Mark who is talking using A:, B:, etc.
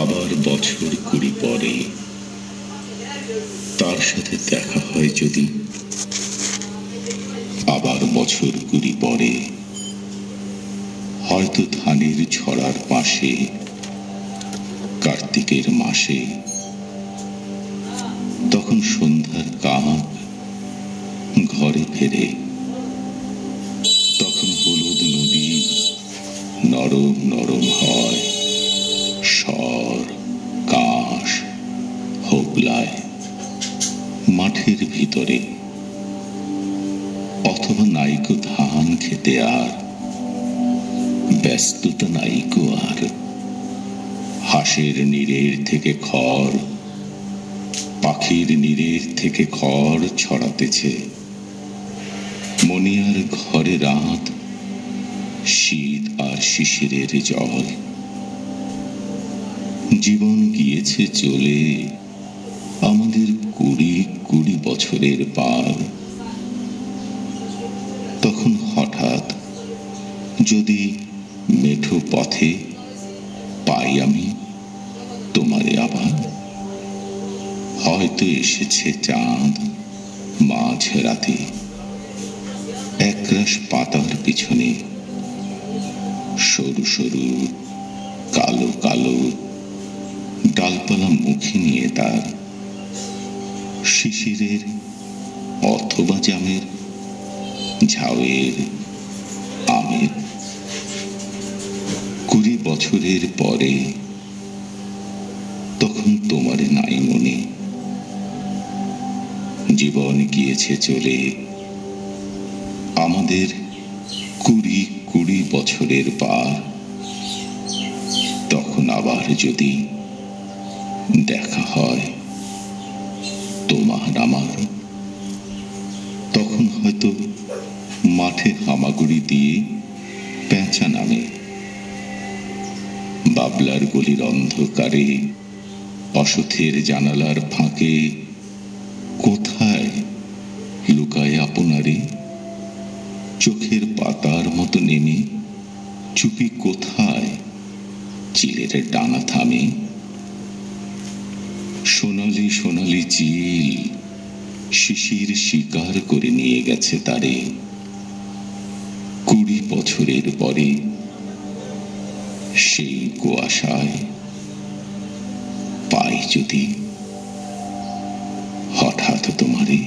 A: আবার বছর 20 পরে তার সাথে দেখা হয় যদি, আবার বছর 20 পরে হয়তো ধানের ছড়ার পাশে কার্তিকের মাসে, তখন সন্ধ্যার কাক ঘরে ফেরে, তখন হলুদ নদী নরম নরম হয় স্বর কাশ হোগলায় মাঠের ভিতরে, অথবা নাইকো ধান খেতে আর ব্যস্ততা নাইকো আর, হাঁসের নীড়ের থেকে খড় পাখির নীড়ের থেকে খড় ছড়াতেছে, মনিয়ার ঘরে রাত শীত আর শিশিরের জল, জীবন গিয়েছে চলে আমাদের 20 বছরের পার। তখন হঠাৎ যদি মেঠো পথে পাই আমি তোমারে আবার, হয়তো এসেছে চাঁদ মাঝ রাতে একরাশ পাতার পিছনে, সরু সরু কালো কালো ডালপালা মুখে নিয়ে তার, শিশিরের অথবা জামের ঝাউয়ের আমের। 20 বছরের পরে তখন তোমারে নাই মনে, জীবন গিয়েছে চলে আমাদের 20 বছরের পার। তখন আবার যদি দেখা হয় তোমার আমার, তখন হয়তো মাঠে হামাগুড়ি দিয়ে পেঁচা নামে, বাবলার গলির অন্ধকারে অসথের জানালার ফাঁকে কোথায় লুকায় আপনারে, চোখের পাতার মতো নেমে চুপি কোথায় চিলের ডানা থামে, সোনালি সোনালি চিল শিশির শিকার করে নিয়ে গেছে তারে। 20 বছরের পরে সেই কুয়াশায় পাই যদি হঠাৎ তোমারে।